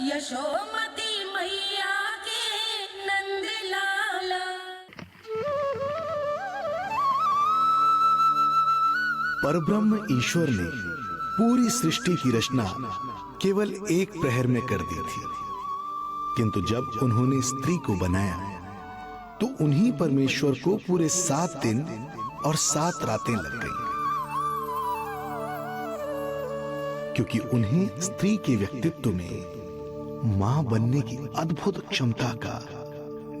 यशोमती मैया के नंद लाला। परब्रह्म ईश्वर ने पूरी सृष्टि की रचना केवल एक प्रहर में कर दी थी, किंतु जब उन्होंने स्त्री को बनाया तो उन्हीं परमेश्वर को पूरे 7 दिन और 7 रातें लग गईं, क्योंकि उन्हें स्त्री के व्यक्तित्व में मां बनने की अद्भुत क्षमता का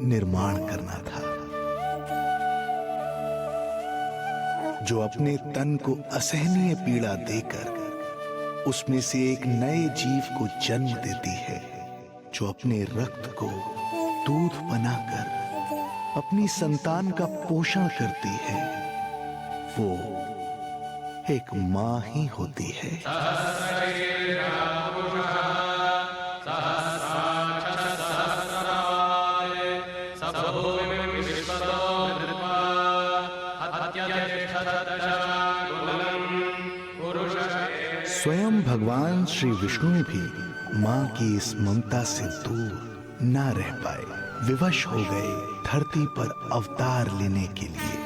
निर्माण करना था, जो अपने तन को असहनीय पीड़ा देकर उसमें से एक नए जीव को जन्म देती है, जो अपने रक्त को दूध बनाकर अपनी संतान का पोषण करती है। वो एक मां ही होती है। स्वयं भगवान श्री विष्णु भी मां की इस ममता से दूर ना रह पाए, विवश हो गए धरती पर अवतार लेने के लिए।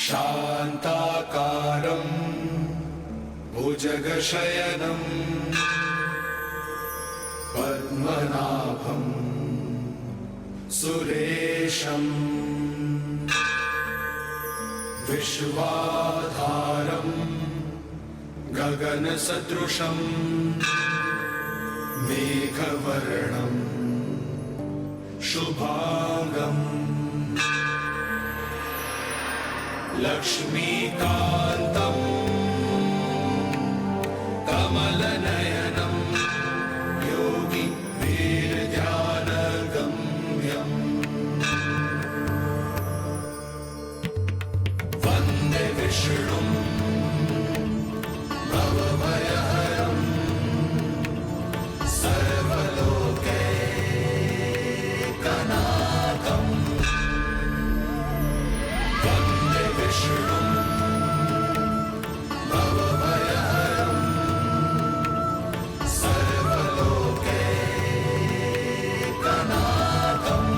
शांताकारं भुजगशयनं पद्मनाभं सुरेशं विश्वाधारं गगनसदृशं मेघवर्णं शुभांगं लक्ष्मीकान्तं कमलनयनं योगी वीरध्यानगम्यं वन्दे विष्णुं भवभयहरं सर्वलोकैकनाथं वन्दे विष्णुं भवभयहरं सर्वलोकैकनाथम्।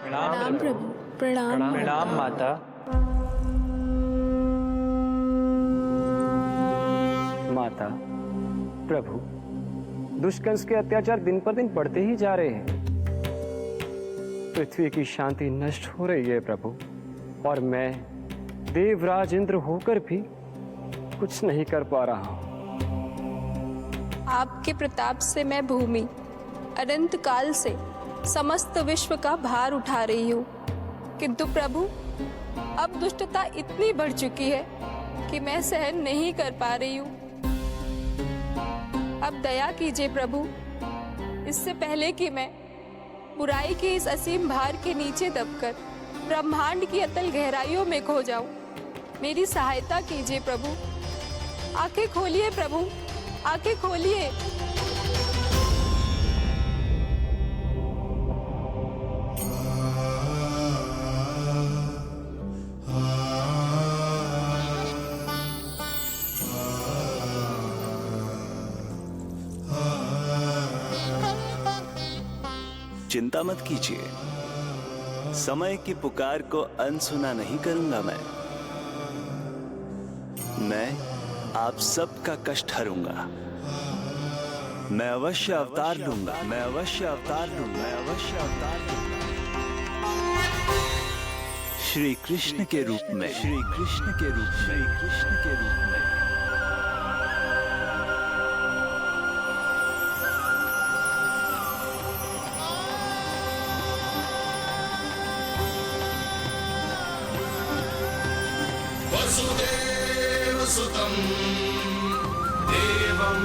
प्रणाम प्रभु। प्रणाम प्रणाम माता। माता, प्रभु, दुष्कंस के अत्याचार दिन पर दिन बढ़ते ही जा रहे हैं। पृथ्वी की शांति नष्ट हो रही है प्रभु, और मैं देवराज इंद्र होकर भी कुछ नहीं कर पा रहा हूं। आपके प्रताप से मैं भूमि अनंत काल से समस्त विश्व का भार उठा रही हूँ, किंतु प्रभु अब दुष्टता इतनी बढ़ चुकी है कि मैं सहन नहीं कर पा रही हूँ। अब दया कीजिए प्रभु, इससे पहले कि मैं बुराई के इस असीम भार के नीचे दबकर ब्रह्मांड की अतल गहराइयों में खो जाऊं। मेरी सहायता कीजिए प्रभु। आंखें खोलिए प्रभु, आंखें खोलिए। चिंता मत कीजिए, समय की पुकार को अनसुना नहीं करूंगा। मैं आप सबका कष्ट हरूंगा। मैं अवश्य अवतार लूंगा, मैं अवश्य अवतार लूंगा, मैं अवश्य अवतार लूंगा। श्री कृष्ण के रूप में, श्री कृष्ण के रूप में, श्री कृष्ण के रूप में। वसुदेव सुतं देवं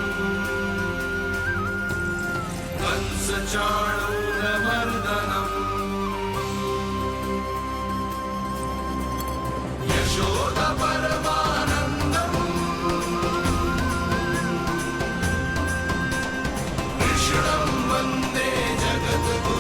कंसचाणूरमर्दनं यशोदपरमानन्दं कृष्णं वन्दे जगद्गुरुं।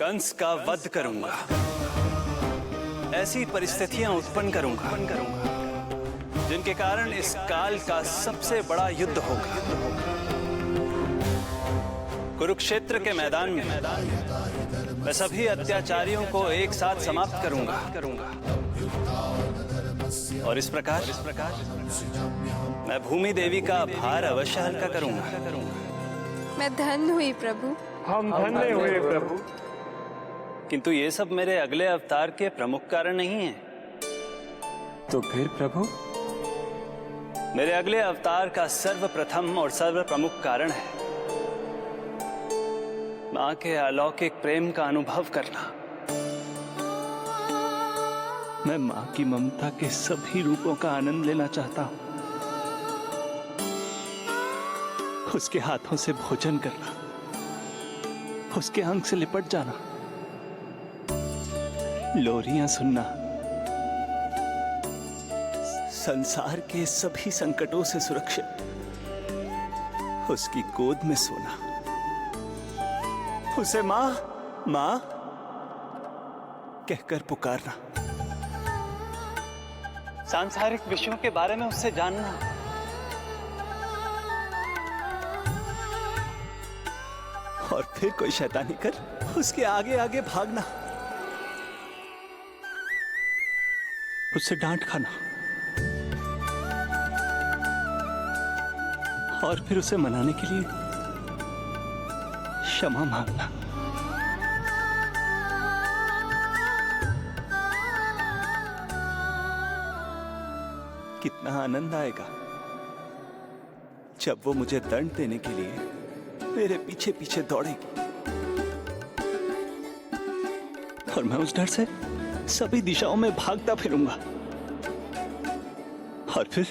कंस का वध करूंगा। ऐसी परिस्थितियां उत्पन्न करूंगा जिनके कारण इस काल का सबसे बड़ा युद्ध होगा। कुरुक्षेत्र के मैदान में मैं सभी अत्याचारियों को एक साथ समाप्त करूंगा और इस प्रकार मैं भूमि देवी का भार अवश्य हल्का करूंगा। मैं धन्य हुई प्रभु। हम धन्य हुए प्रभु। किंतु ये सब मेरे अगले अवतार के प्रमुख कारण नहीं है। तो फिर प्रभु? मेरे अगले अवतार का सर्वप्रथम और सर्व प्रमुख कारण है मां के अलौकिक प्रेम का अनुभव करना। मैं मां की ममता के सभी रूपों का आनंद लेना चाहता हूं। उसके हाथों से भोजन करना, उसके अंग से लिपट जाना, लोरियां सुनना, संसार के सभी संकटों से सुरक्षित उसकी गोद में सोना, उसे मां मां कहकर पुकारना, सांसारिक विषयों के बारे में उससे जानना, और फिर कोई शैतानी कर उसके आगे आगे भागना, उससे डांट खाना और फिर उसे मनाने के लिए क्षमा मांगना। कितना आनंद आएगा जब वो मुझे दंड देने के लिए मेरे पीछे पीछे दौड़ेगी और मैं उस डर से सभी दिशाओं में भागता फिरूंगा। और फिर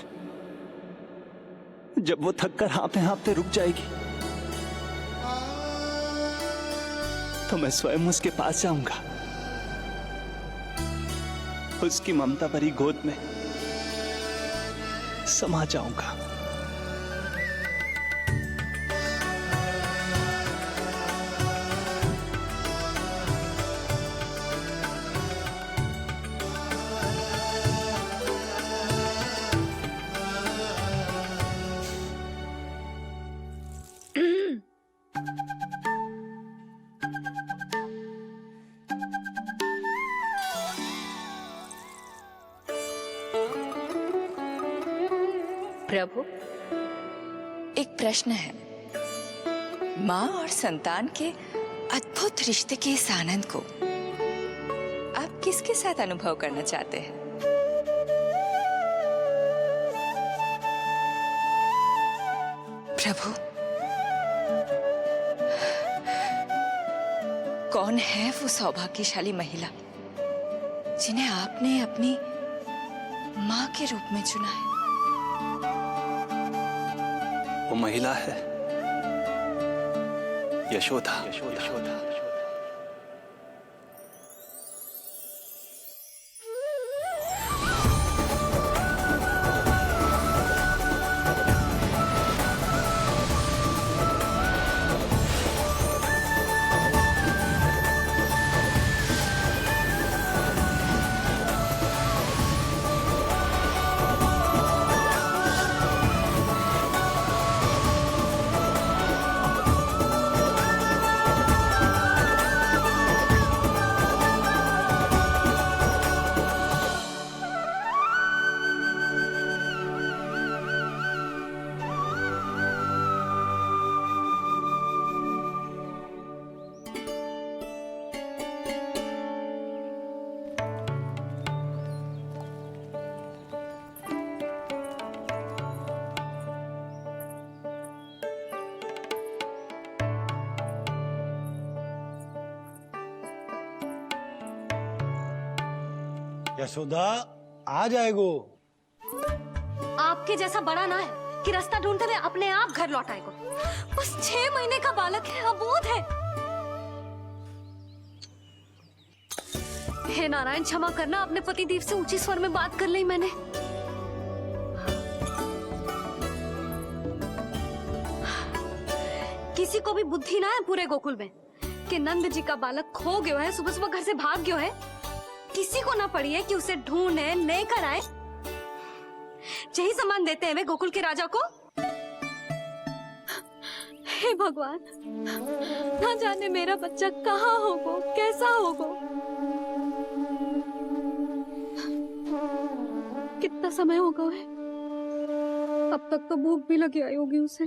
जब वो थककर हाँफते रुक जाएगी तो मैं स्वयं उसके पास जाऊंगा, उसकी ममता भरी गोद में समा जाऊंगा। प्रभु, एक प्रश्न है। माँ और संतान के अद्भुत रिश्ते के इस आनंद को आप किसके साथ अनुभव करना चाहते हैं? प्रभु, कौन है वो सौभाग्यशाली महिला जिन्हें आपने अपनी माँ के रूप में चुना है? वो महिला है यशोदा। यशोदा आ जाएगो। आपके जैसा बड़ा ना है कि रास्ता ढूंढते हुए अपने आप घर लौट आएगो। बस 6 महीने का बालक है, अबोध है। हे नारायण, क्षमा करना, अपने पति देव से ऊंची स्वर में बात कर ली मैंने। किसी को भी बुद्धि ना है पूरे गोकुल में। कि नंद जी का बालक खो गयो है, सुबह सुबह घर से भाग गयो है। किसी को ना पड़ी है कि उसे ढूंढे लेकर आए। यही सम्मान देते हैं वे गोकुल के राजा को। हे भगवान, ना जाने मेरा बच्चा कहाँ होगो, कैसा होगो। कितना समय होगा है? अब तक तो भूख भी लगी आई होगी उसे।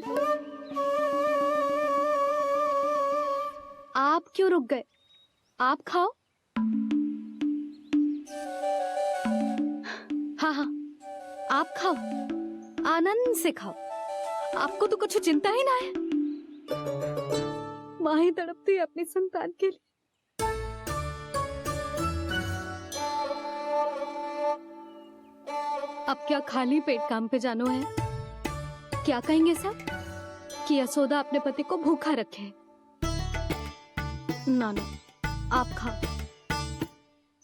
आप क्यों रुक गए? आप खाओ। हाँ हाँ, आप खाओ, आनंद से खाओ। आपको तो कुछ चिंता ही ना है। माँ ही तड़पती है अपनी संतान के लिए। अब क्या खाली पेट काम पे जानो है? क्या कहेंगे सब कि यशोदा अपने पति को भूखा रखे? ना ना, आप खाओ,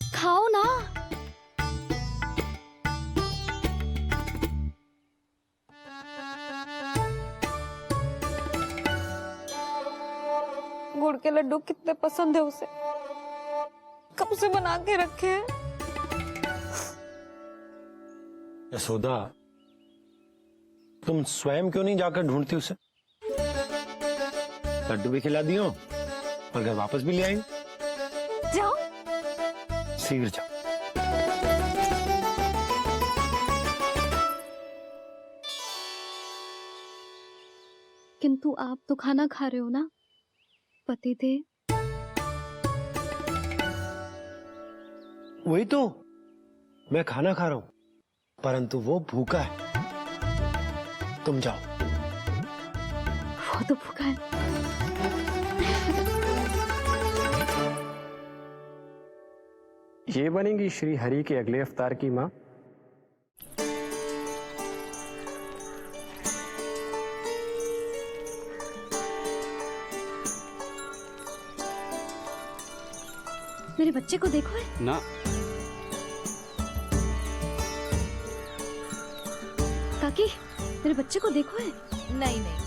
खाओ ना। गुड़ के लड्डू कितने पसंद है उसे, कब से बना के रखे हैं। यशोदा, तुम स्वयं क्यों नहीं जाकर ढूंढती उसे? लड्डू भी खिला दियो और घर वापस भी ले आई। जाओ, शीघ्र जाओ। किंतु आप तो खाना खा रहे हो ना पतिदेव? वही तो, मैं खाना खा रहा हूं, परंतु वो भूखा है। तुम जाओ। वो तो भूखा है। ये बनेगी श्री हरि के अगले अवतार की माँ। मेरे बच्चे को देखो है ना। काकी, मेरे बच्चे को देखो है। नहीं नहीं,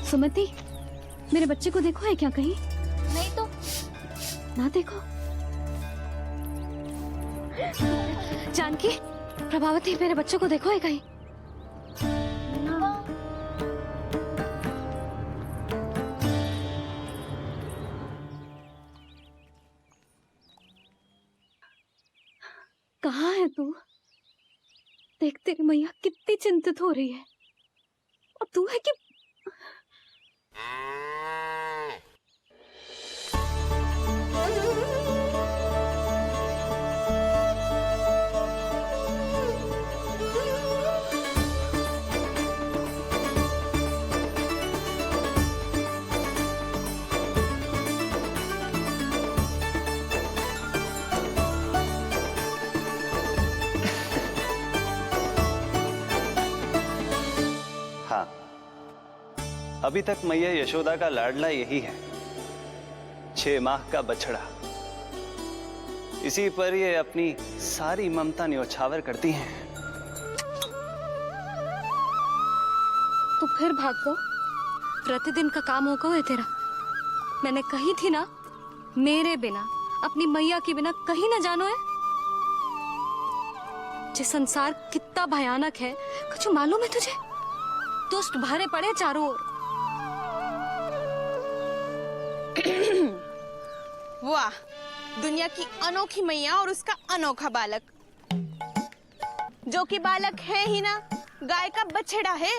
सुमति, मेरे बच्चे को देखो है क्या कहीं? नहीं तो। ना देखो। जानकी, प्रभावती, मेरे बच्चे को देखो है कहीं? कहाँ है तू? देख, तेरी मैया कितनी चिंतित हो रही है, और तू है कि हाँ, अभी तक मैया यशोदा का लाडला यही है, 6 माह का बछड़ा। इसी पर ये अपनी सारी ममता न्योछावर करती हैं। तू फिर भाग गो। प्रतिदिन का काम होगा है तेरा। मैंने कही थी ना, मेरे बिना, अपनी मैया के बिना कहीं ना जानो है। ये संसार कितना भयानक है, कुछ मालूम है तुझे? दुष्ट भरे पड़े चारों ओर। वाह, दुनिया की अनोखी मैया और उसका अनोखा बालक, जो कि बालक है ही ना, गाय का बछड़ा है।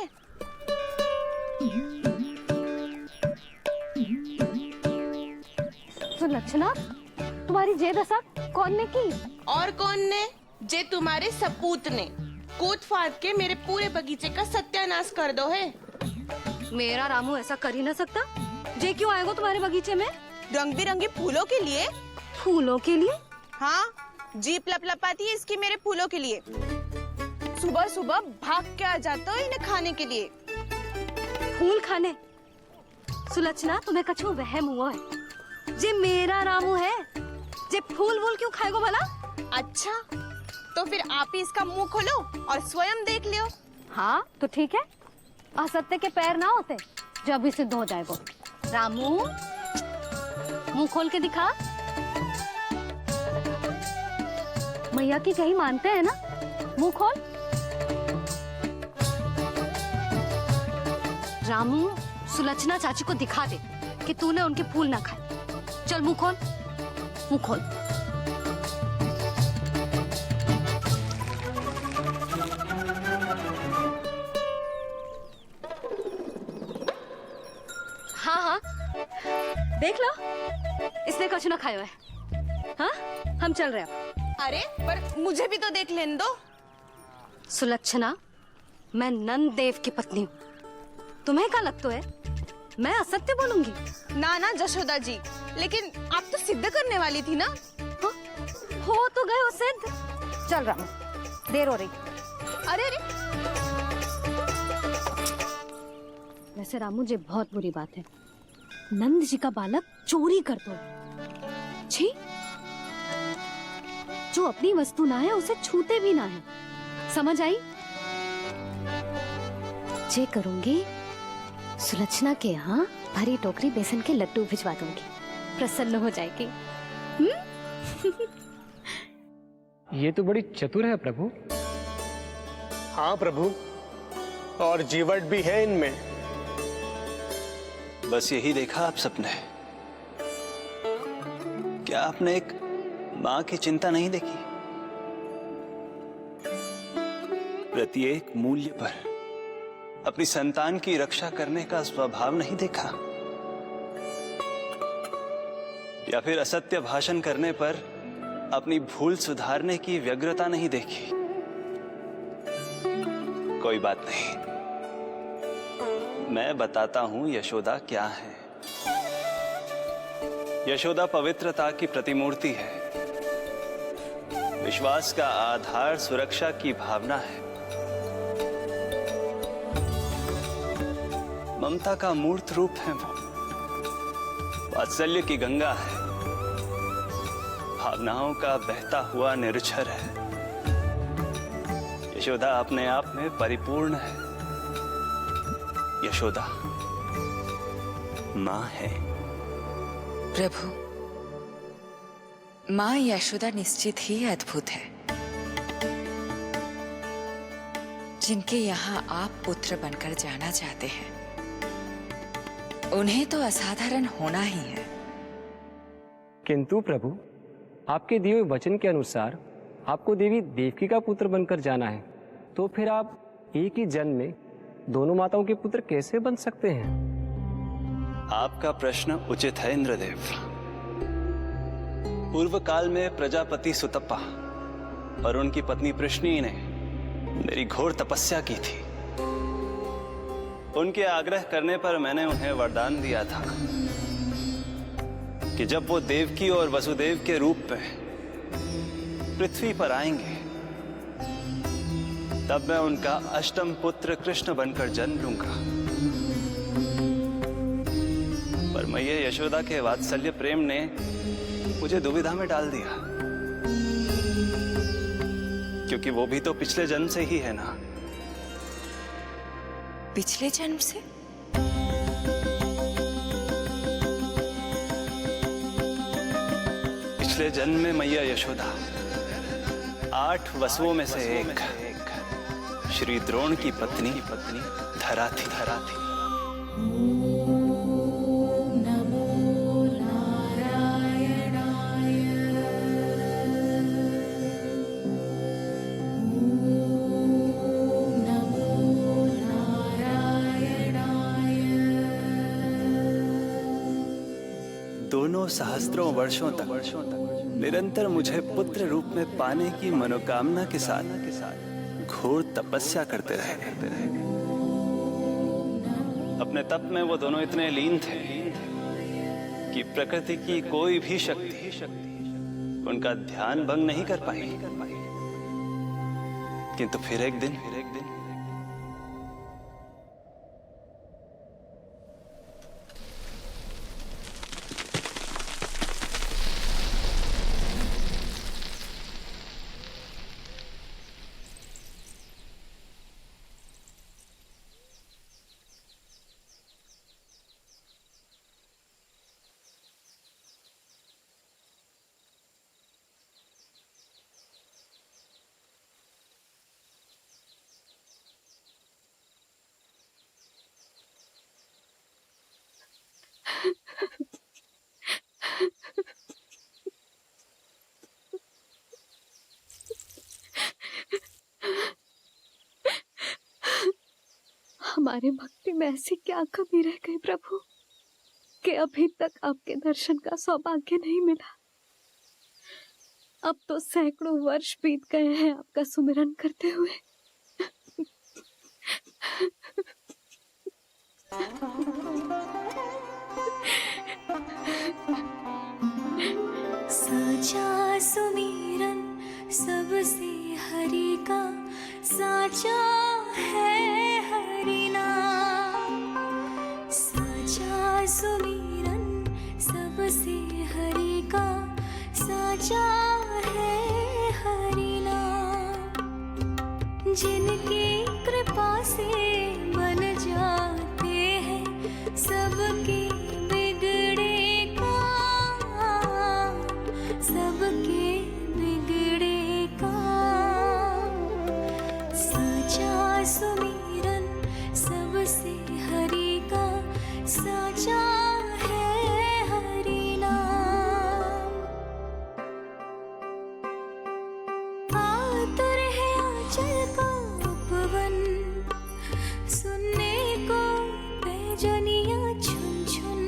तो लक्षणा, तुम्हारी जे दशा कौन ने की? और कौन ने? जे तुम्हारे सपूत ने कूद फाड़ के मेरे पूरे बगीचे का सत्यानाश कर दो है। मेरा रामू ऐसा कर ही ना सकता। जे क्यों आएगा तुम्हारे बगीचे में? रंग बिरंगे फूलों के लिए। फूलों के लिए? हाँ, जीप लपलपाती है इसकी मेरे फूलों के लिए। सुबह सुबह भाग के आ जाता हो इन्हें खाने के लिए। फूल खाने? सुलक्षणा, तुम्हें कछु वहम हुआ है। जे मेरा रामू है, जे फूल वूल क्यों खाएगो भला? अच्छा, तो फिर आप ही इसका मुंह खोलो और स्वयं देख लियो। हाँ तो ठीक है, असत्य के पैर ना होते जो अभी सिद्ध हो जाए वो। रामू मुंह खोल के दिखा। मैया की कहीं मानते हैं ना, मुंह खोल। रामू सुलक्षणा चाची को दिखा दे कि तूने उनके फूल ना खाए। चल मुंह खोल, मुंह खोल। हाँ हाँ देख लो, इसने कुछ ना खाया है। हाँ हम चल रहे हैं। अरे पर मुझे भी तो देख लेने दो। सुलक्षणा, मैं नंद देव की पत्नी हूँ, तुम्हें क्या लगता है मैं असत्य बोलूंगी? ना ना जशोदा जी, लेकिन आप तो सिद्ध करने वाली थी ना। हाँ? हो तो गए हो सिद्ध। चल रामू, देर हो रही। अरे अरे वैसे रामू जी बहुत बुरी बात है, नंद जी का बालक चोरी कर दो। छी, जो अपनी वस्तु ना है उसे छूते भी ना है, समझ आई? जे करूंगी सुलक्षणा के यहाँ भरी टोकरी बेसन के लड्डू भिजवा दूंगी, प्रसन्न हो जाएगी। ये तो बड़ी चतुर है प्रभु। हाँ प्रभु, और जीवट भी है इनमें। बस यही देखा आप सबने? क्या आपने एक मां की चिंता नहीं देखी? प्रत्येक मूल्य पर अपनी संतान की रक्षा करने का स्वभाव नहीं देखा? या फिर असत्य भाषण करने पर अपनी भूल सुधारने की व्यग्रता नहीं देखी? कोई बात नहीं, मैं बताता हूं यशोदा क्या है। यशोदा पवित्रता की प्रतिमूर्ति है, विश्वास का आधार सुरक्षा की भावना है, ममता का मूर्त रूप है वो, वात्सल्य की गंगा है, भावनाओं का बहता हुआ निर्झर है। यशोदा अपने आप में परिपूर्ण है। यशोदा मां है। प्रभु, मां यशोदा निश्चित ही अद्भुत है, जिनके यहाँ आप पुत्र बनकर जाना चाहते हैं, उन्हें तो असाधारण होना ही है। किंतु प्रभु, आपके दिए हुए वचन के अनुसार आपको देवी देवकी का पुत्र बनकर जाना है, तो फिर आप एक ही जन्म में दोनों माताओं के पुत्र कैसे बन सकते हैं? आपका प्रश्न उचित है इंद्रदेव। पूर्व काल में प्रजापति सुतप्पा और उनकी पत्नी प्रश्नी ने मेरी घोर तपस्या की थी। उनके आग्रह करने पर मैंने उन्हें वरदान दिया था कि जब वो देवकी और वसुदेव के रूप में पृथ्वी पर आएंगे, तब मैं उनका अष्टम पुत्र कृष्ण बनकर जन्म लूंगा। पर मैया यशोदा के वात्सल्य प्रेम ने मुझे दुविधा में डाल दिया, क्योंकि वो भी तो पिछले जन्म से ही है ना। पिछले जन्म से? पिछले जन्म में मैया यशोदा 8 वसुओं में से एक श्री द्रोण की पत्नी धरा थी। दोनों सहस्त्रों वर्षों तक निरंतर मुझे पुत्र रूप में पाने की मनोकामना के साथ घोर तपस्या करते रहे। अपने तप में वो दोनों इतने लीन थे कि प्रकृति की कोई भी शक्ति उनका ध्यान भंग नहीं कर पाई। किंतु फिर एक दिन हमारे भक्ति में ऐसी क्या कमी रह गई प्रभु कि अभी तक आपके दर्शन का सौभाग्य नहीं मिला। अब तो सैकड़ों वर्ष बीत गए हैं आपका सुमिरन करते हुए। साचा सुमिरन सबसे हरि का, साचा है हरि नाम। साचा सुमिरन सबसे हरि का, साचा है हरि नाम। जिनकी कृपा से बन जाते हैं सबके बिगड़े काम, सबके बिगड़े काम। साचा सुमिरन सबसे हरि का, साचा है हरि नाम। आतुर है आंचल का उपवन, सुनने को पैजनियां छुन छुन।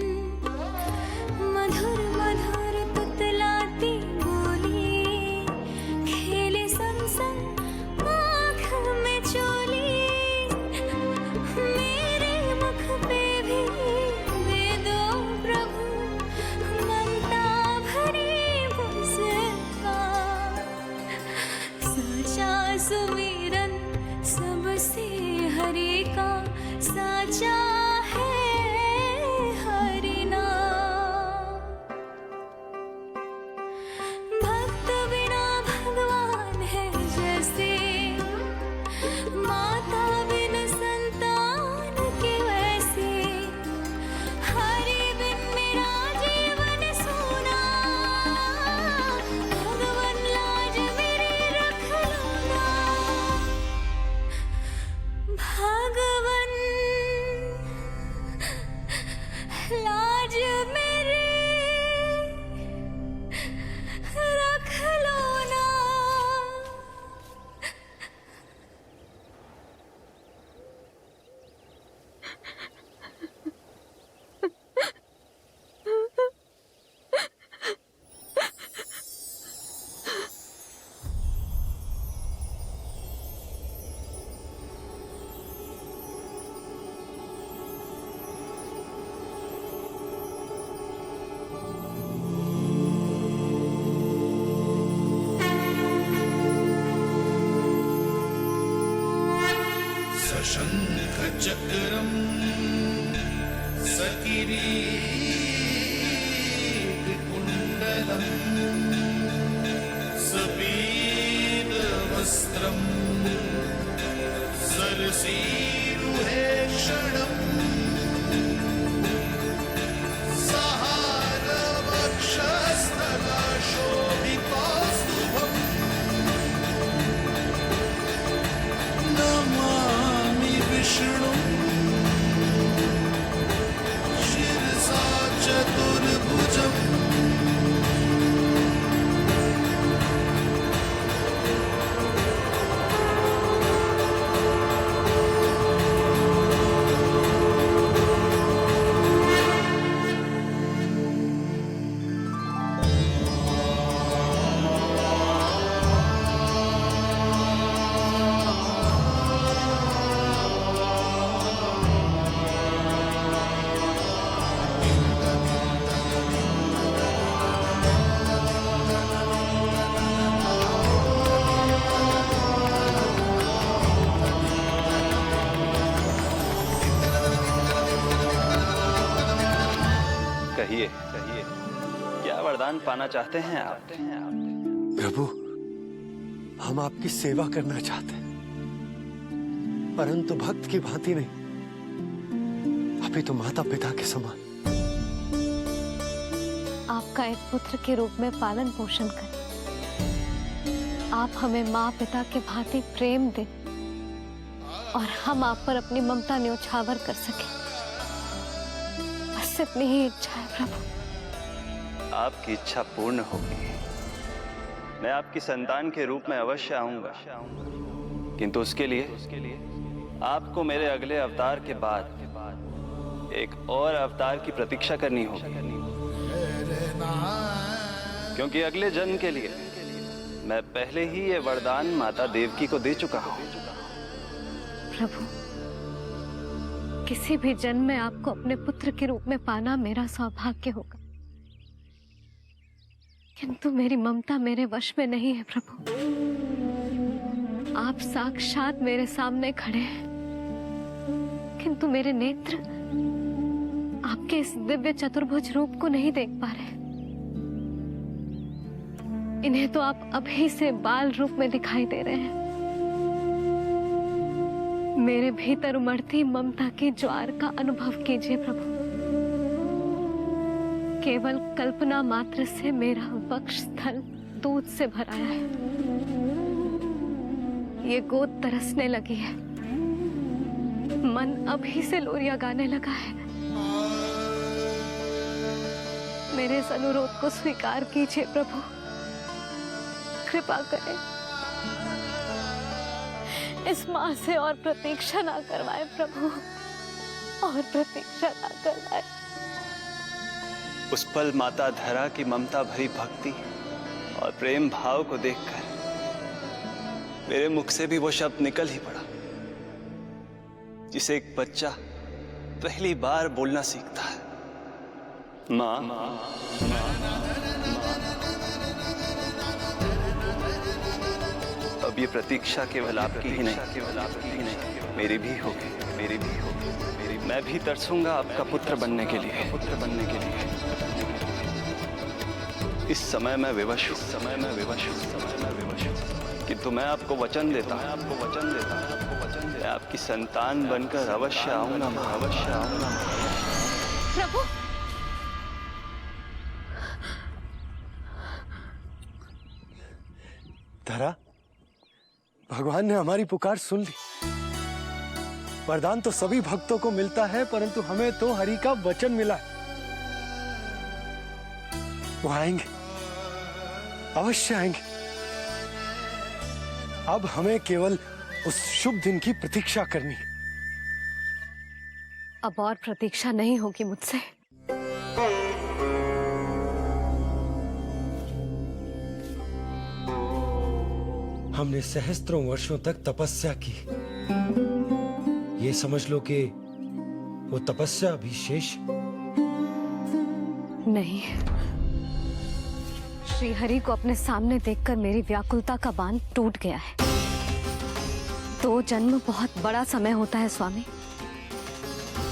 मधुर मधुर तुतलाती बोली, खेले संग संग आँख में चोली। मेरे मुख पे भी दे दो प्रभु ममता भरी मुस्कान। साचा सुमिरन सबसे हरि का, साचा है हरि नाम। भक्त बिना भगवान है जैसे, माता बिन संतान के वैसे। हरि बिन मेरा जीवन सूना, भगवान लाज मेरी रख लो ना। भगवान लाज मेरी रख लो ना। सशंख चक्रम सकिरीट कुंडलम सपीत वस्त्रम सरसीरुहे क्षणम सहार वक्षस्थला शोभितौस्तुभम् नमामि विष्णु शिरसा चतुर्भुजम्। कहिए कहिए, क्या वरदान पाना चाहते हैं आप? प्रभु, हम आपकी सेवा करना चाहते हैं, परंतु भक्त की भांति नहीं, अभी तो माता पिता के समान। आपका एक पुत्र के रूप में पालन पोषण करें। आप हमें माँ पिता के भांति प्रेम दें और हम आप पर अपनी ममता न्योछावर कर सकें। बस इतनी ही इच्छा है प्रभु। आपकी इच्छा पूर्ण होगी। मैं आपकी संतान के रूप में अवश्य आऊंगा, किंतु उसके लिए आपको मेरे अगले अवतार के बाद एक और अवतार की प्रतीक्षा करनी होगी, क्योंकि अगले जन्म के लिए मैं पहले ही ये वरदान माता देवकी को दे चुका हूं। प्रभु, किसी भी जन्म में आपको अपने पुत्र के रूप में पाना मेरा सौभाग्य होगा, किंतु मेरी ममता मेरे वश में नहीं है। प्रभु, आप साक्षात मेरे सामने खड़े हैं, किंतु मेरे नेत्र आपके इस दिव्य चतुर्भुज रूप को नहीं देख पा रहे। इन्हें तो आप अभी से बाल रूप में दिखाई दे रहे हैं। मेरे भीतर उमड़ती ममता की ज्वार का अनुभव कीजिए प्रभु। केवल कल्पना मात्र से मेरा वक्षस्थल दूध से भराया है। ये गोद तरसने लगी है, मन अभी से लोरिया गाने लगा है। मेरे इस अनुरोध को स्वीकार कीजिए प्रभु, कृपा करें। इस मां से और प्रतीक्षा ना करवाए प्रभु, और प्रतीक्षा ना करवाए। उस पल माता धरा की ममता भरी भक्ति और प्रेम भाव को देखकर मेरे मुख से भी वो शब्द निकल ही पड़ा जिसे एक बच्चा पहली बार बोलना सीखता है, माँ। अब ये प्रतीक्षा केवल आपकी ही नहीं, मेरी भी होगी। मैं भी तरसूंगा आपका पुत्र बनने के लिए। इस समय मैं विवश हूँ, किंतु मैं आपको वचन देता हूँ, मैं आपकी संतान बनकर अवश्य आऊंगा, प्रभु, धरा, भगवान ने हमारी पुकार सुन ली। वरदान तो सभी भक्तों को मिलता है, परंतु हमें तो हरि का वचन मिला है। वो आएंगे, अवश्य आएंगे। अब हमें केवल उस शुभ दिन की प्रतीक्षा करनी है। अब और प्रतीक्षा नहीं होगी मुझसे। हमने सहस्त्रों वर्षों तक तपस्या की। ये समझ लो कि वो तपस्या अभी शेष नहीं। श्री हरि को अपने सामने देखकर मेरी व्याकुलता का बांध टूट गया है। 2 जन्म बहुत बड़ा समय होता है स्वामी।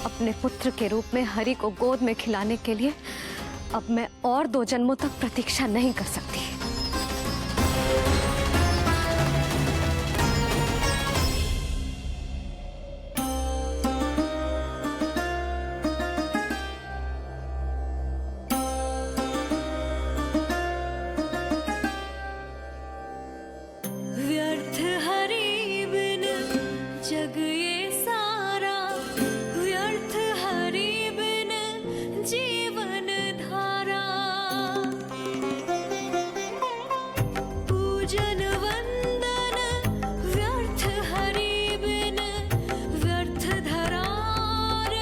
अपने पुत्र के रूप में हरि को गोद में खिलाने के लिए अब मैं और 2 जन्मों तक प्रतीक्षा नहीं कर सकती। व्यर्थ हरि बिन जग ये सारा, व्यर्थ हरि बिन जीवन धारा। पूजन वंदन व्यर्थ हरि बिन, व्यर्थ धरार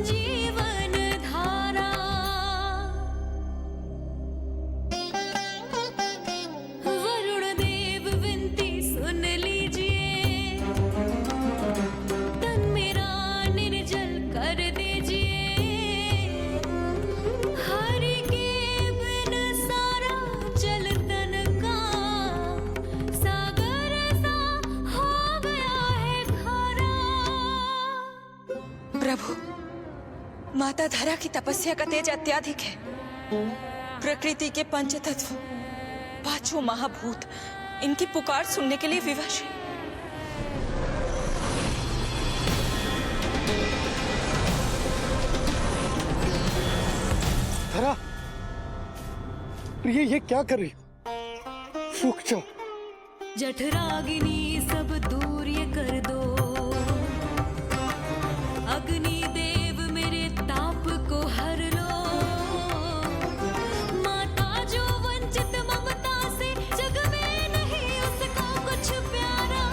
जीवन धारा। वरुण देव विनती सुन लीजिए, तन मेरा निर्जल कर दीजिए। हरि के बिन सारा जल तन का सागर सा हो गया है खारा। प्रभु, माता धरा की तपस्या का तेज अत्याधिक है। प्रकृति के पंचतत्व, 5 महाभूत इनकी पुकार सुनने के लिए विवश है। धरा, प्रिय, ये क्या कर रही हो? रुक जाओ। जठराग्नि सब दूर ये कर दो, अग्नि देव मेरे ताप को हर लो। माता जो वंचित ममता से, जग में नहीं उसको कुछ प्यारा।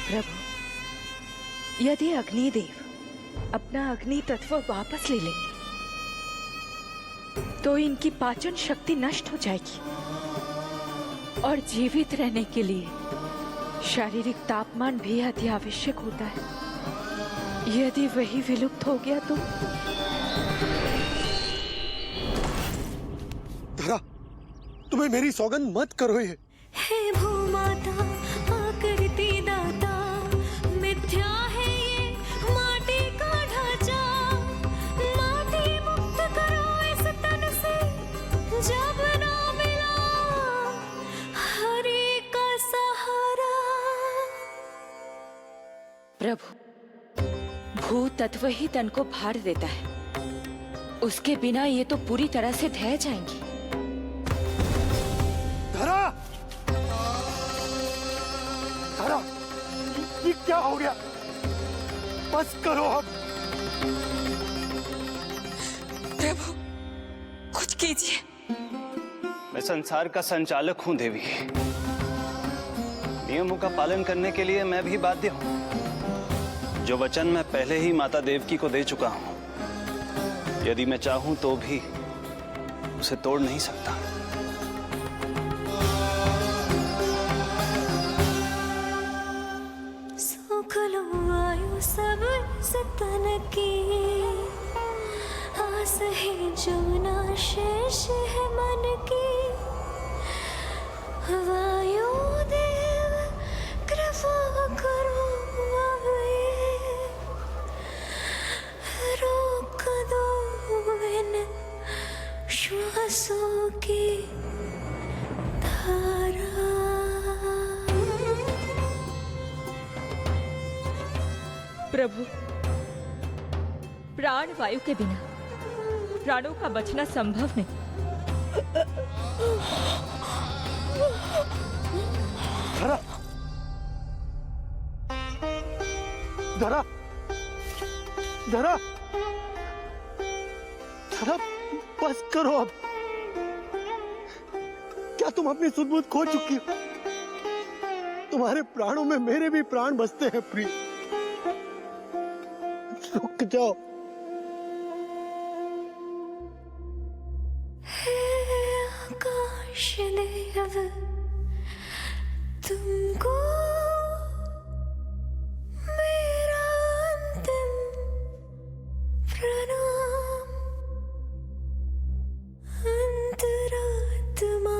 प्रभु, यदि अग्निदेव अपना अग्नि तत्व वापस ले लेंगे तो इनकी पाचन शक्ति नष्ट हो जाएगी और जीवित रहने के लिए शारीरिक तापमान भी अति आवश्यक होता है। यदि वही विलुप्त हो गया तो धरा, तुम्हें मेरी सौगंध मत करो ये। हे भूमाता आकृति दाता, मिथ्या है ये माटी का ढांचा, माटी मुक्त करो इस तन से, जब ना मिला हरि का सहारा। प्रभु, भू तत्व ही तन को भार देता है, उसके बिना ये तो पूरी तरह से ढह जाएंगी। धरा, धरा, ये क्या हो गया? बस करो अब। प्रभु, कुछ कीजिए। मैं संसार का संचालक हूं देवी। नियमों का पालन करने के लिए मैं भी बाध्य हूं। जो वचन मैं पहले ही माता देवकी को दे चुका हूं, यदि मैं चाहूं तो भी उसे तोड़ नहीं सकता। सुख लो आयु सब तन की, आस है जो ना शेष है मन की। वायु देव कृपा करो अब ये, रोक दो इन श्वासों की धारा। प्रभु, प्राण वायु के बिना प्राणों का बचना संभव नहीं। धरा, धरा, धरा, धरा, बस करो अब। क्या तुम अपनी सुध-बुध खो चुकी हो? तुम्हारे प्राणों में मेरे भी प्राण बसते हैं प्रिय। रुक जाओ। हे आकाश देव, तुमको मेरा अंतिम प्रणाम। अंतरात्मा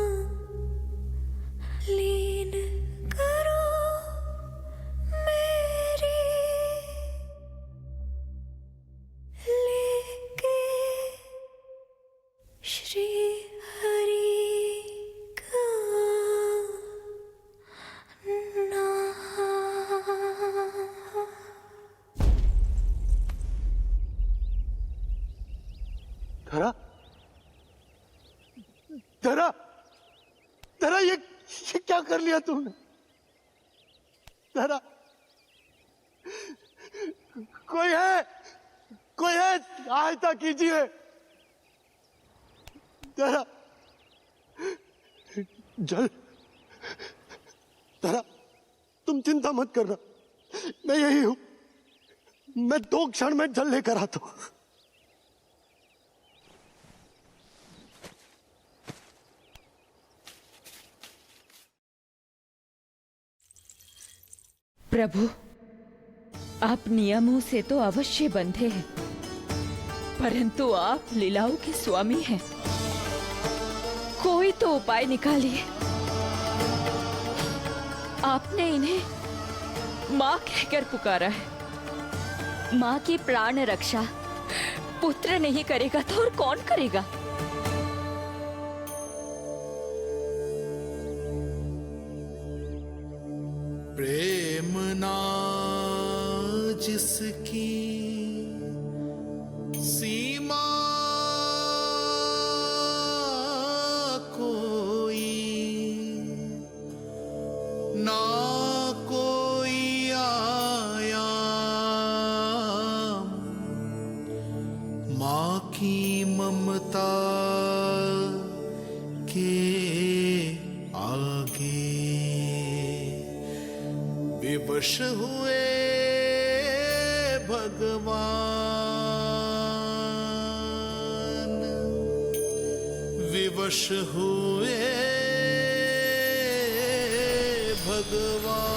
लीन करो मेरी, लेके श्री हरि का नाम। धरा, धरा, धरा, ये क्या कर लिया तुमने? धरा, कोई है, कोई है, सहायता कीजिए। धरा, जल, धरा, तुम चिंता मत करना, मैं यही हूं। मैं 2 क्षण में जल लेकर आता हूं। प्रभु, आप नियमों से तो अवश्य बंधे हैं, परंतु आप लीलाओं के स्वामी हैं। कोई तो उपाय निकालिए। आपने इन्हें माँ कहकर पुकारा है। माँ की प्राण रक्षा पुत्र नहीं करेगा तो और कौन करेगा? प्रेम ना जिसकी सीमा कोई, ना कोई आयाम, माँ की ममता के आगे विवश हुए भगवान, विवश हुए भगवान।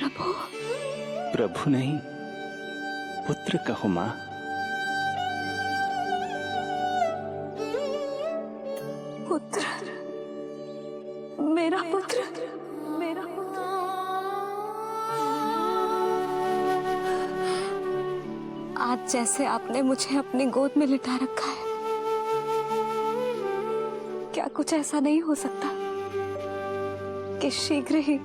प्रभु, प्रभु नहीं, पुत्र कहो मां। पुत्र, मेरा पुत्र, मेरा पुत्र। आज जैसे आपने मुझे अपनी गोद में लिटा रखा है, क्या कुछ ऐसा नहीं हो सकता कि शीघ्र ही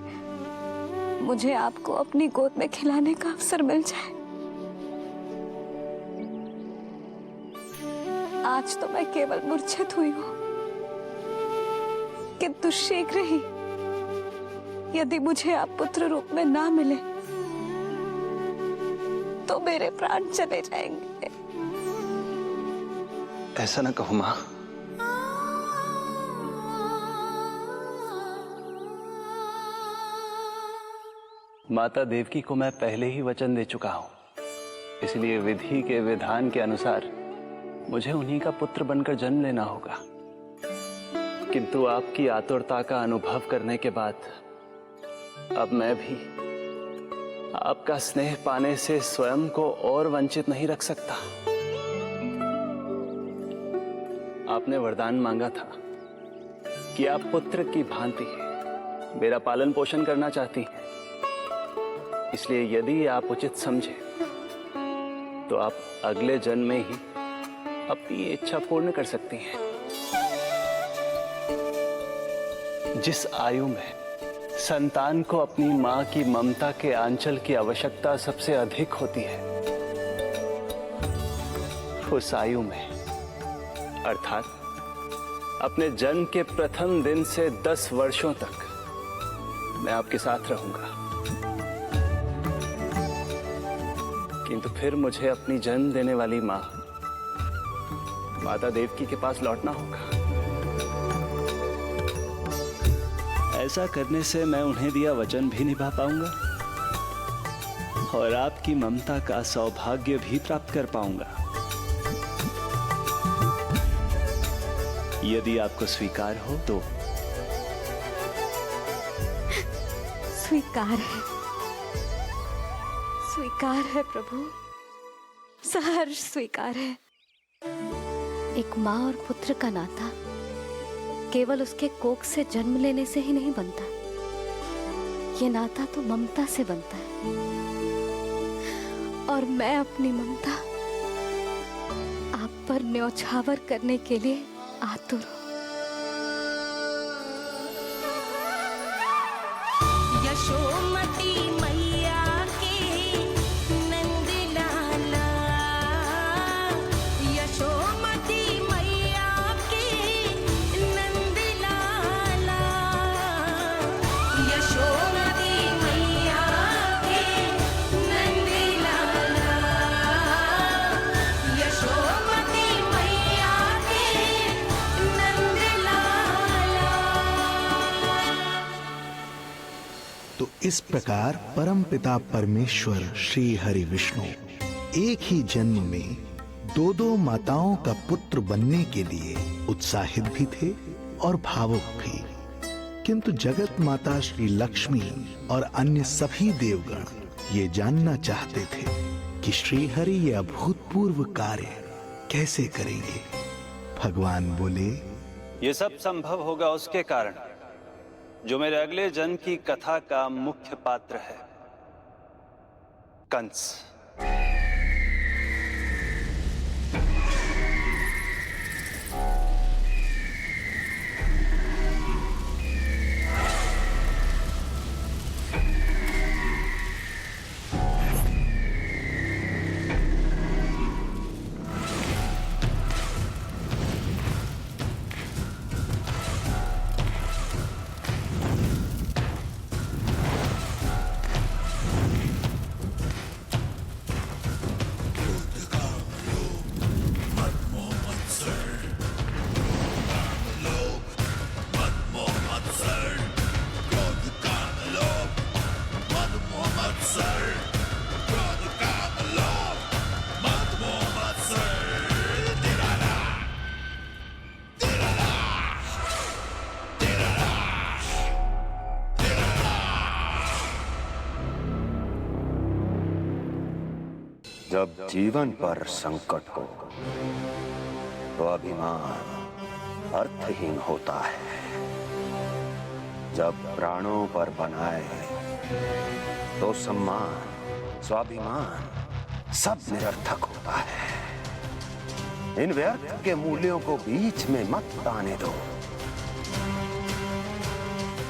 मुझे आपको अपनी गोद में खिलाने का अवसर मिल जाए? आज तो मैं केवल मूर्छित हुई हूं, किंतु शीघ्र ही यदि मुझे आप पुत्र रूप में ना मिले तो मेरे प्राण चले जाएंगे। ऐसा ना कहो मां। माता देवकी को मैं पहले ही वचन दे चुका हूं, इसलिए विधि के विधान के अनुसार मुझे उन्हीं का पुत्र बनकर जन्म लेना होगा। किंतु आपकी आतुरता का अनुभव करने के बाद अब मैं भी आपका स्नेह पाने से स्वयं को और वंचित नहीं रख सकता। आपने वरदान मांगा था कि आप पुत्र की भांति मेरा पालन पोषण करना चाहती हैं, इसलिए यदि आप उचित समझे तो आप अगले जन्म में ही अपनी इच्छा पूर्ण कर सकती हैं। जिस आयु में संतान को अपनी मां की ममता के आंचल की आवश्यकता सबसे अधिक होती है, उस आयु में अर्थात अपने जन्म के प्रथम दिन से 10 वर्षों तक मैं आपके साथ रहूंगा। किंतु फिर मुझे अपनी जन्म देने वाली मां माता देवकी के पास लौटना होगा। ऐसा करने से मैं उन्हें दिया वचन भी निभा पाऊंगा और आपकी ममता का सौभाग्य भी प्राप्त कर पाऊंगा। यदि आपको स्वीकार हो तो। स्वीकार है प्रभु, सहर्ष स्वीकार है। एक माँ और पुत्र का नाता केवल उसके कोख से जन्म लेने से ही नहीं बनता, ये नाता तो ममता से बनता है। और मैं अपनी ममता आप पर न्यौछावर करने के लिए आतुर हूं। यशोमती मैया के नंद लाला, यशोमती मैया के नंद लाला, यशोमती मैया के नंद लाला, यशोमती मैया के नंद लाला। तो इस प्रकार परमपिता परमेश्वर श्री हरि विष्णु एक ही जन्म में दो दो माताओं का पुत्र बनने के लिए उत्साहित भी थे और भावुक भी। किंतु जगत माता श्री लक्ष्मी और अन्य सभी देवगण ये जानना चाहते थे कि श्री हरि ये अभूतपूर्व कार्य कैसे करेंगे। भगवान बोले, ये सब संभव होगा उसके कारण जो मेरे अगले जन्म की कथा का मुख्य पात्र है, कंस। जब जीवन पर संकट हो तो अभिमान अर्थहीन होता है। जब प्राणों पर बनाए तो सम्मान स्वाभिमान सब निरर्थक होता है। इन व्यर्थ के मूल्यों को बीच में मत आने दो।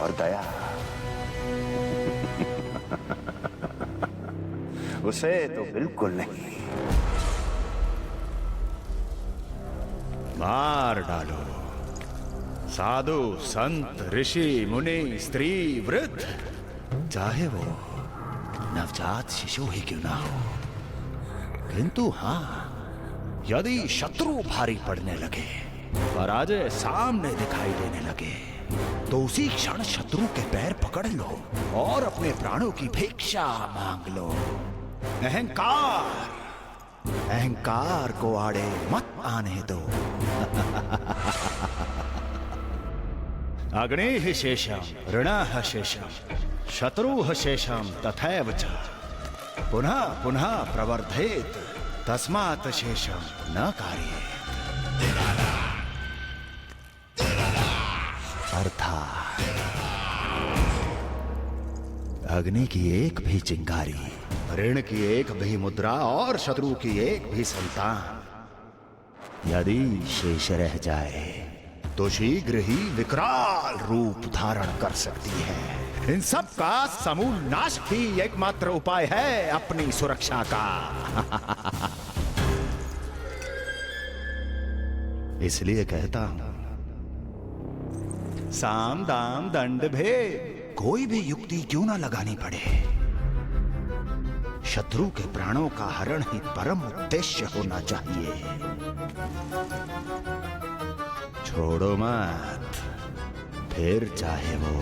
और दया उसे तो बिल्कुल नहीं। मार डालो साधु संत ऋषि मुनि स्त्री वृद्ध, चाहे वो नवजात शिशु ही क्यों ना हो। किंतु हाँ, यदि शत्रु भारी पड़ने लगे, पराजय सामने दिखाई देने लगे, तो उसी क्षण शत्रु के पैर पकड़ लो और अपने प्राणों की भिक्षा मांग लो। अहंकार को आड़े मत आने दो। अग्निः शेषम ऋणः शेषम शत्रुः शेषम तथैव च पुनः पुनः प्रवर्धेत तस्मात् शेषम न कार्येत। अर्थात अग्नि की एक भी चिंगारी, ऋण की एक भी मुद्रा और शत्रु की एक भी संतान यदि शेष रह जाए तो शीघ्र ही विकराल रूप धारण कर सकती है। इन सब का समूल नाश ही एकमात्र उपाय है अपनी सुरक्षा का। इसलिए कहता हूं, साम दाम दंड भेद कोई भी युक्ति क्यों ना लगानी पड़े, शत्रु के प्राणों का हरण ही परम उद्देश्य होना चाहिए। छोड़ो मत, फिर चाहे वो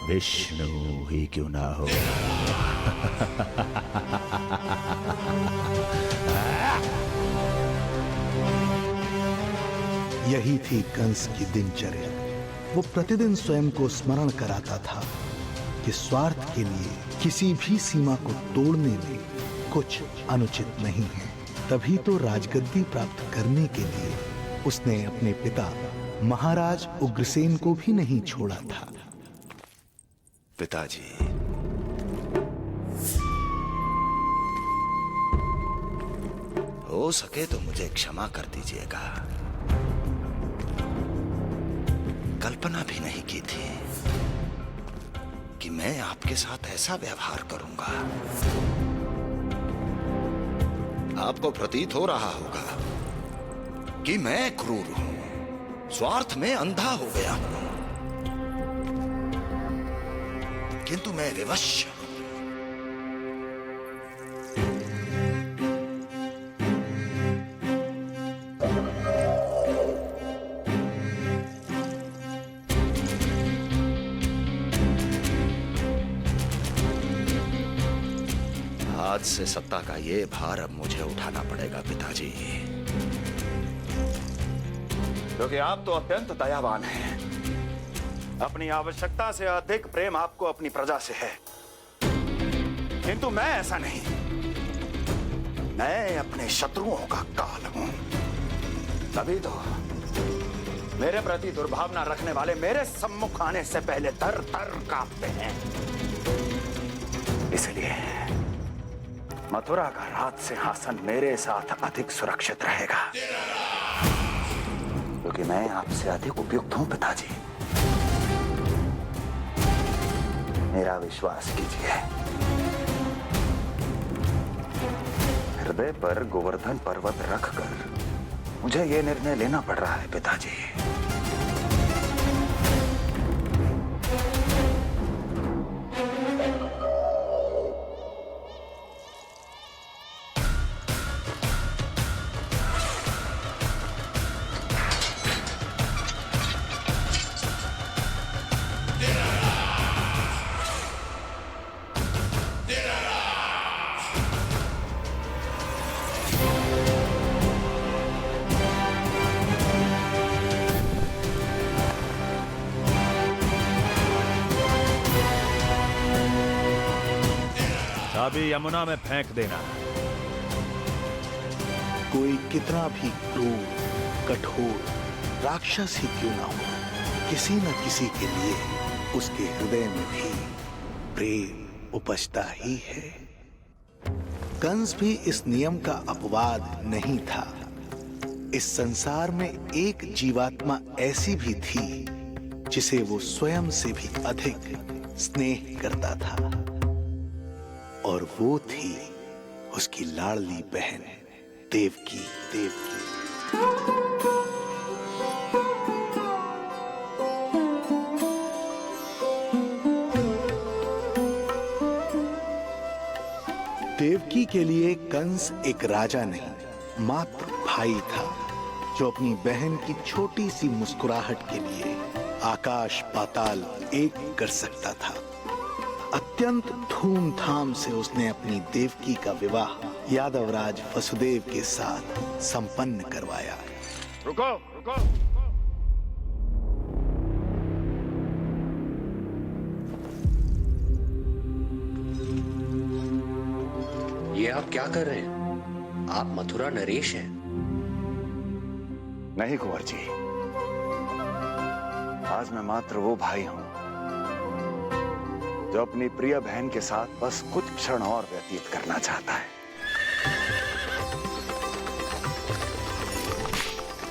विष्णु ही क्यों ना हो। यही थी कंस की दिनचर्या। वो प्रतिदिन स्वयं को स्मरण कराता था कि स्वार्थ के लिए किसी भी सीमा को तोड़ने में कुछ अनुचित नहीं है। तभी तो राजगद्दी प्राप्त करने के लिए उसने अपने पिता महाराज उग्रसेन को भी नहीं छोड़ा था। पिताजी, हो सके तो मुझे क्षमा कर दीजिएगा। कल्पना भी नहीं की थी कि मैं आपके साथ ऐसा व्यवहार करूंगा। आपको प्रतीत हो रहा होगा कि मैं क्रूर हूं, स्वार्थ में अंधा हो गया हूं, किंतु मैं विवश हूं। आज से सत्ता का ये भार अब मुझे उठाना पड़ेगा पिताजी, क्योंकि आप तो अत्यंत दयावान हैं। अपनी आवश्यकता से अधिक प्रेम आपको अपनी प्रजा से है, किंतु मैं ऐसा नहीं। मैं अपने शत्रुओं का काल हूं। तभी तो मेरे प्रति दुर्भावना रखने वाले मेरे सम्मुख आने से पहले थर थर कांपते हैं। इसलिए मथुरा का राज सिंहासन मेरे साथ अधिक सुरक्षित रहेगा, क्योंकि मैं आपसे अधिक उपयुक्त हूं पिताजी। मेरा विश्वास कीजिए। हृदय पर गोवर्धन पर्वत रखकर मुझे यह निर्णय लेना पड़ रहा है पिताजी। चाबी यमुना में फेंक देना। कोई कितना भी क्रूर, कठोर राक्षस ही क्यों ना हो, किसी न किसी के लिए उसके हृदय में भी प्रेम उपजता ही है। कंस भी इस नियम का अपवाद नहीं था। इस संसार में एक जीवात्मा ऐसी भी थी जिसे वो स्वयं से भी अधिक स्नेह करता था, और वो थी उसकी लाडली बहन देवकी। देवकी के लिए कंस एक राजा नहीं, मात्र भाई था, जो अपनी बहन की छोटी सी मुस्कुराहट के लिए आकाश पाताल एक कर सकता था। अत्यंत धूमधाम से उसने अपनी देवकी का विवाह यादवराज वसुदेव के साथ संपन्न करवाया। रुको, रुको। ये आप क्या कर रहे हैं? आप मथुरा नरेश हैं। नहीं कुंवर जी, आज मैं मात्र वो भाई हूं जो अपनी प्रिय बहन के साथ बस कुछ क्षण और व्यतीत करना चाहता है।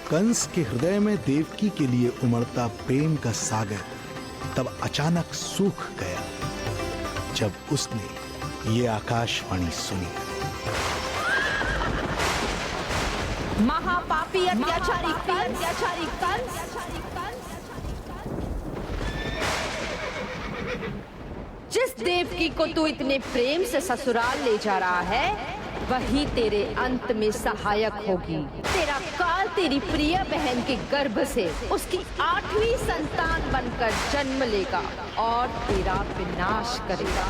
कंस के हृदय में देवकी के लिए उमड़ता प्रेम का सागर तब अचानक सूख गया जब उसने ये आकाशवाणी सुनी। महापापी अत्याचारी कंस, जिस देवकी को तू इतने प्रेम से ससुराल ले जा रहा है, वही तेरे अंत में सहायक होगी। तेरा काल तेरी प्रिय बहन के गर्भ से उसकी 8वीं संतान बनकर जन्म लेगा और तेरा विनाश करेगा।